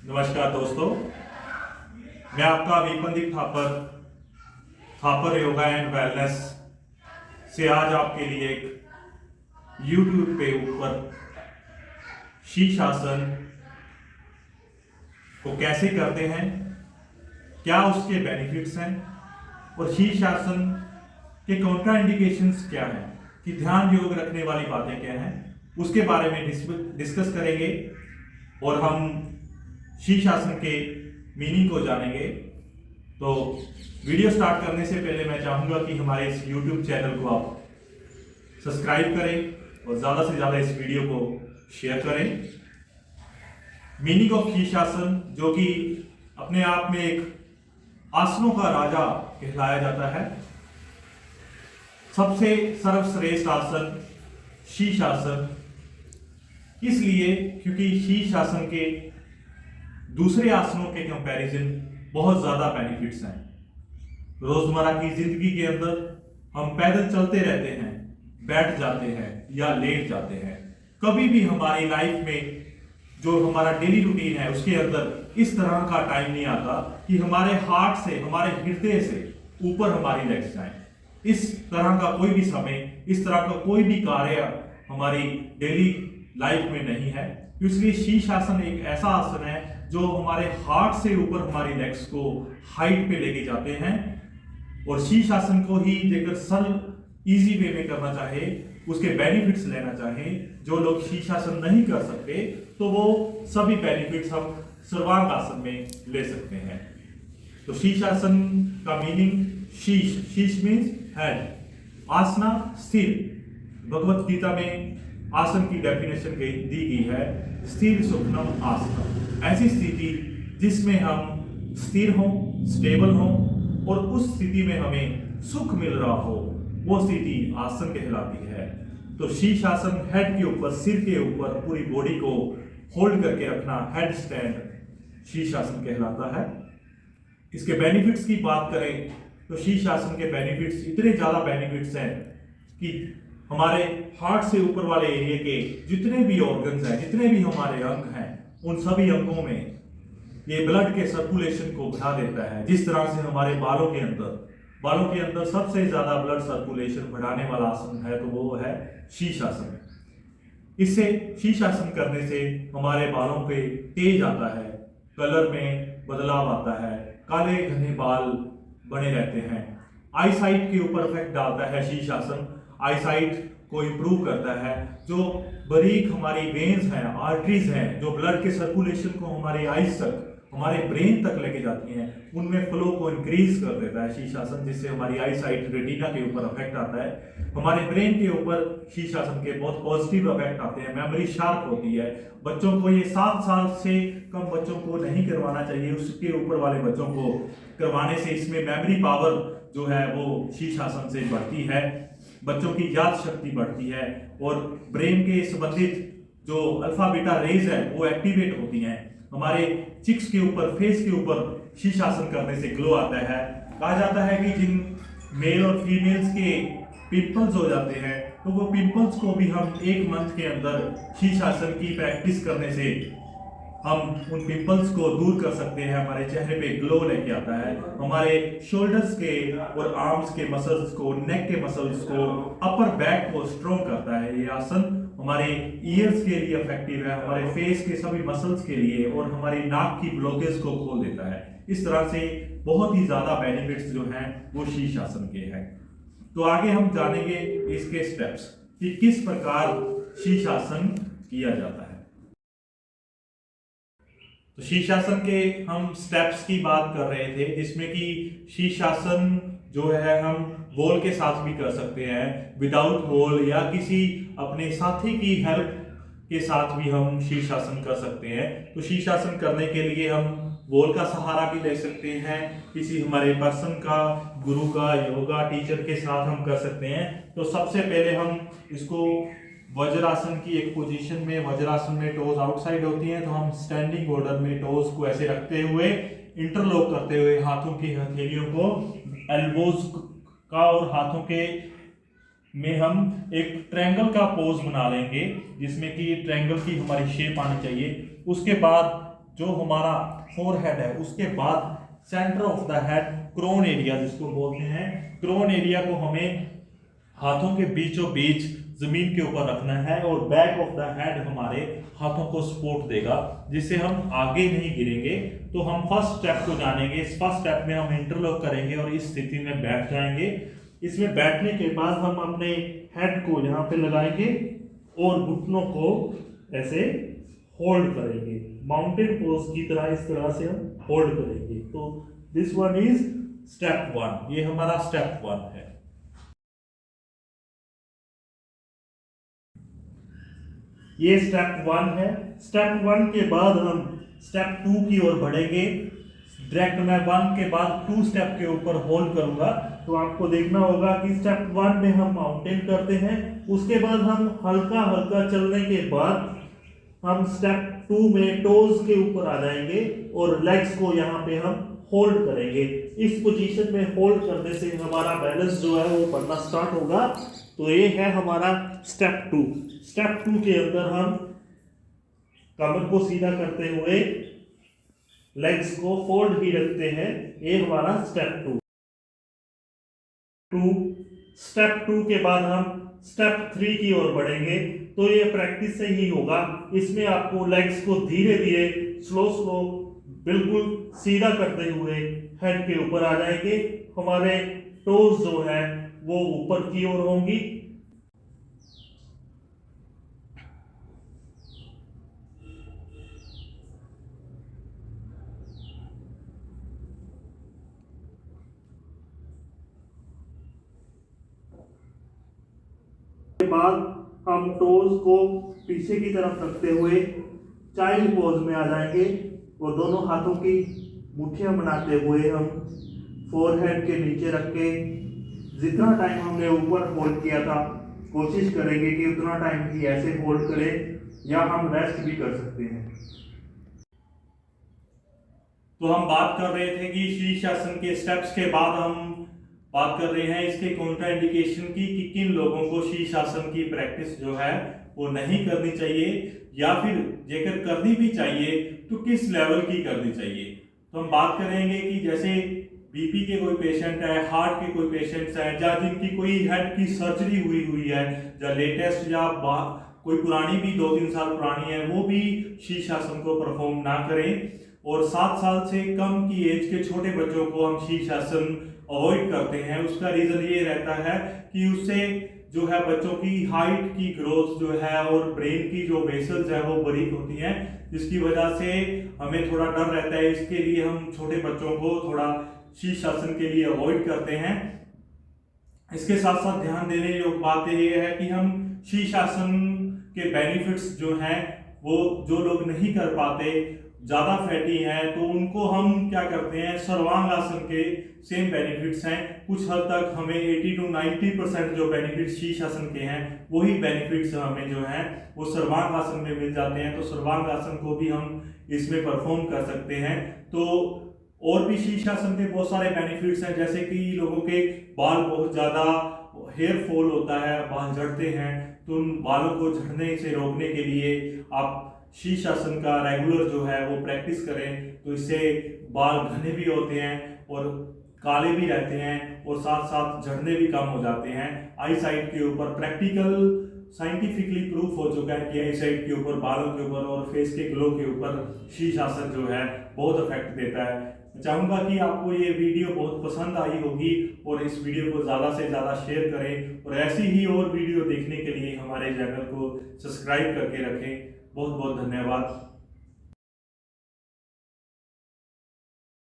नमस्कार दोस्तों, मैं आपका विपंदित थापर योगा एंड वेलनेस से आज आपके लिए एक YouTube पे ऊपर शीर्षासन को कैसे करते हैं, क्या उसके बेनिफिट्स हैं और शीर्षासन के कॉन्ट्रा इंडिकेशंस क्या हैं, कि ध्यान योग रखने वाली बातें क्या हैं, उसके बारे में डिस्कस करेंगे और हम शीर्षासन के मीनिंग को जानेंगे। तो वीडियो स्टार्ट करने से पहले मैं चाहूंगा कि हमारे इस YouTube चैनल को आप सब्सक्राइब करें और ज़्यादा से ज़्यादा इस वीडियो को शेयर करें। मीनिंग ऑफ शीर्षासन, जो कि अपने आप में एक आसनों का राजा कहलाया जाता है। सबसे सर्वश्रेष्ठ आसन शीर्षासन, इसलिए क्योंकि शीर्षासन के दूसरे आसनों के कंपैरिजन बहुत ज्यादा बेनिफिट्स हैं। रोजमर्रा की जिंदगी के अंदर हम पैदल चलते रहते हैं, बैठ जाते हैं या लेट जाते हैं। कभी भी हमारी लाइफ में जो हमारा डेली रूटीन है उसके अंदर इस तरह का टाइम नहीं आता कि हमारे हार्ट से, हमारे हृदय से ऊपर हमारी लेग्स जाएं। इस तरह का कोई भी समय, इस तरह का कोई भी कार्य हमारी डेली लाइफ में नहीं है। इसलिए शीर्षासन एक ऐसा आसन है जो हमारे हार्ट से ऊपर हमारी लेग्स को हाइट पे लेके जाते हैं। और शीर्षासन को ही लेकर सरल इजी वे में करना चाहे, उसके बेनिफिट्स लेना चाहे, जो लोग शीर्षासन नहीं कर सकते तो वो सभी बेनिफिट्स हम सर्वांग आसन में ले सकते हैं। तो शीर्षासन का मीनिंग, शीर्ष मीन्स हेड, आसना स्थिर। भगवत गीता में आसन की डेफिनेशन दी गई है, स्थिर सुखनम आसना। ऐसी स्थिति जिसमें हम स्थिर हों, स्टेबल हों और उस स्थिति में हमें सुख मिल रहा हो, वो स्थिति आसन कहलाती है। तो शीर्षासन हेड के ऊपर, सिर के ऊपर पूरी बॉडी को होल्ड करके रखना, हेड स्टैंड शीर्षासन कहलाता है। इसके बेनिफिट्स की बात करें तो शीर्षासन के बेनिफिट्स इतने ज्यादा बेनिफिट्स हैं कि हमारे हार्ट से ऊपर वाले एरिया के जितने भी ऑर्गन्स हैं, जितने भी हमारे अंग हैं, उन सभी अंगों में ये ब्लड के सर्कुलेशन को बढ़ा देता है। जिस तरह से हमारे बालों के अंदर सबसे ज्यादा ब्लड सर्कुलेशन बढ़ाने वाला आसन है तो वो है शीर्षासन। इससे शीर्षासन करने से हमारे बालों पे तेज आता है, कलर में बदलाव आता है, काले घने बाल बने रहते हैं। आईसाइट के ऊपर इफेक्ट डालता है शीर्षासन, आईसाइट को इंप्रूव करता है। जो बारीक हमारी वेन्स हैं, आर्टरीज हैं, जो ब्लड के सर्कुलेशन को हमारे आईज तक, हमारे ब्रेन तक लेके जाती हैं, उनमें फ्लो को इंक्रीज कर देता है शीर्षासन, जिससे हमारी आई साइट, रेटिना के ऊपर इफेक्ट आता है। हमारे ब्रेन के ऊपर शीर्षासन के बहुत पॉजिटिव इफेक्ट आते हैं, मेमोरी शार्प होती है। बच्चों को ये 7 साल से कम बच्चों को नहीं करवाना चाहिए, उसके ऊपर वाले बच्चों को करवाने से इसमें मेमोरी पावर जो है वो शीर्षासन से बढ़ती है, बच्चों की याद शक्ति बढ़ती है और ब्रेन के संबंधित जो अल्फा बीटा रेज है वो एक्टिवेट होती हैं। हमारे चिक्स के ऊपर, फेस के ऊपर शीर्षासन करने से ग्लो आता है। कहा जाता है कि जिन मेल और फीमेल्स के पिंपल्स हो जाते हैं तो वो पिंपल्स को भी हम 1 मंथ के अंदर शीर्षासन की प्रैक्टिस करने से हम उन पिंपल्स को दूर कर सकते हैं। हमारे चेहरे पे ग्लो लेके आता है। हमारे शोल्डर्स के और आर्म्स के मसल्स को, नेक के मसल्स को, अपर बैक को स्ट्रॉन्ग करता है। ये आसन हमारे ईयर्स के लिए इफेक्टिव है, हमारे फेस के सभी मसल्स के लिए, और हमारी नाक की ब्लॉकेज को खोल देता है। इस तरह से बहुत ही ज्यादा बेनिफिट्स जो हैं वो शीर्षासन के हैं। तो आगे हम जानेंगे इसके स्टेप्स कि किस प्रकार शीर्षासन किया जाता है। तो शीर्षासन के हम स्टेप्स की बात कर रहे थे, जिसमें कि शीर्षासन जो है हम वॉल के साथ भी कर सकते हैं, विदाउट वॉल, या किसी अपने साथी की हेल्प के साथ भी हम शीर्षासन कर सकते हैं। तो शीर्षासन करने के लिए हम वॉल का सहारा भी ले सकते हैं, किसी हमारे पर्सन का, गुरु का, योगा टीचर के साथ हम कर सकते हैं। तो सबसे पहले हम इसको वज्रासन की एक पोजीशन में, वज्रासन में टोज आउटसाइड होती हैं, तो हम स्टैंडिंग ऑर्डर में टोज को ऐसे रखते हुए, इंटरलॉक करते हुए हाथों की हथेलियों को एल्बोज का और हाथों के में हम एक ट्रायंगल का पोज बना लेंगे, जिसमें कि ट्रायंगल की हमारी शेप आनी चाहिए। उसके बाद जो हमारा फोरहेड है उसके बाद centre of the head crown area जिसको बोलते हैं, क्रोन एरिया को हमें हाथों के बीचों बीच जमीन के ऊपर रखना है और बैक ऑफ द हेड हमारे हाथों को सपोर्ट देगा जिससे हम आगे नहीं गिरेंगे। तो हम फर्स्ट स्टेप को जानेंगे। इस फर्स्ट स्टेप में हम इंटरलॉक करेंगे और इस स्थिति में बैठ जाएंगे। इसमें बैठने के बाद हम अपने हेड को यहाँ पे लगाएंगे और घुटनों को ऐसे होल्ड करेंगे, माउंटेन पोज की तरह इस तरह से हम होल्ड करेंगे। तो दिस वन इज स्टेप 1, ये हमारा स्टेप 1 है। ये स्टेप 1 है। स्टेप 1 के बाद हम स्टेप 2 की ओर बढ़ेंगे। डायरेक्ट मैं 1 के बाद 2 स्टेप के ऊपर होल्ड करूंगा। तो आपको देखना होगा कि स्टेप 1 में हम माउंटेन करते हैं, उसके बाद हम हल्का हल्का चलने के बाद हम स्टेप 2 में टोज के ऊपर आ जाएंगे और लेग्स को यहाँ पे हम होल्ड करेंगे। इस पोजीशन में होल्ड करने से हमारा बैलेंस जो है वो बनना स्टार्ट होगा। तो ये है हमारा स्टेप 2। स्टेप 2 के अंदर हम कमर को सीधा करते हुए लेग्स को फोल्ड ही रखते हैं। ये हमारा स्टेप 2। स्टेप 2 के बाद हम स्टेप 3 की ओर बढ़ेंगे। तो ये प्रैक्टिस से ही होगा। इसमें आपको लेग्स को धीरे धीरे स्लो बिल्कुल सीधा करते हुए हेड के ऊपर आ जाएंगे। हमारे टोज जो है वो ऊपर की ओर होंगी। के बाद हम टोज को पीछे की तरफ रखते हुए चाइल्ड पोज में आ जाएंगे और दोनों हाथों की मुट्ठियां बनाते हुए हम फोरहेड के नीचे रख के जितना टाइम हमने ऊपर होल्ड किया था कोशिश करेंगे कि उतना टाइम ही ऐसे होल्ड करें, या हम रेस्ट भी कर सकते हैं। तो हम बात कर रहे थे कि शीर्षासन के स्टेप्स के बाद हम बात कर रहे हैं इसके कॉन्ट्राइंडिकेशन की कि किन लोगों को शीर्षासन की प्रैक्टिस जो है वो नहीं करनी चाहिए, या फिर जेकर करनी भी चाहिए तो किस लेवल की करनी चाहिए। तो हम बात करेंगे कि जैसे बीपी के कोई पेशेंट है, हार्ट के कोई पेशेंट्स हैं, या जिनकी कोई हेड की सर्जरी हुई है, या लेटेस्ट या कोई पुरानी भी 2-3 साल पुरानी है, वो भी शीर्षासन को परफॉर्म ना करें। और 7 साल से कम की एज के छोटे बच्चों को हम शीर्षासन अवॉइड करते हैं। उसका रीजन ये रहता है कि उससे जो है बच्चों की हाइट की ग्रोथ जो है और ब्रेन की जो वेसल्स है वो बारीक होती हैं, जिसकी वजह से हमें थोड़ा डर रहता है। इसके लिए हम छोटे बच्चों को थोड़ा शीर्षासन के लिए अवॉइड करते हैं। इसके साथ साथ ध्यान देने योग्य बात ये है कि हम शीर्षासन के बेनिफिट्स जो हैं वो जो लोग नहीं कर पाते, ज़्यादा फैटी हैं, तो उनको हम क्या करते हैं, सर्वांगासन के सेम बेनिफिट्स हैं। कुछ हद तक हमें 80 to 90% जो बेनिफिट्स शीर्षासन के हैं वही बेनिफिट्स हमें जो हैं वो सर्वांगासन में मिल जाते हैं। तो सर्वांगासन को भी हम इसमें परफॉर्म कर सकते हैं। तो और भी शीर्षासन के बहुत सारे बेनिफिट्स हैं, जैसे कि लोगों के बाल बहुत ज़्यादा हेयर फॉल होता है, बाल झड़ते हैं, तो उन बालों को झड़ने से रोकने के लिए आप शीर्षासन का रेगुलर जो है वो प्रैक्टिस करें। तो इससे बाल घने भी होते हैं और काले भी रहते हैं और साथ साथ झड़ने भी कम हो जाते हैं। आई साइड के ऊपर प्रैक्टिकल साइंटिफिकली प्रूफ हो चुका है कि आई साइड के ऊपर, बालों के ऊपर और फेस के ग्लो के ऊपर शीर्षासन जो है बहुत इफेक्ट देता है। मैं चाहूँगा कि आपको ये वीडियो बहुत पसंद आई होगी और इस वीडियो को ज़्यादा से ज़्यादा शेयर करें और ऐसी ही और वीडियो देखने के लिए हमारे चैनल को सब्सक्राइब करके रखें। बहुत बहुत धन्यवाद।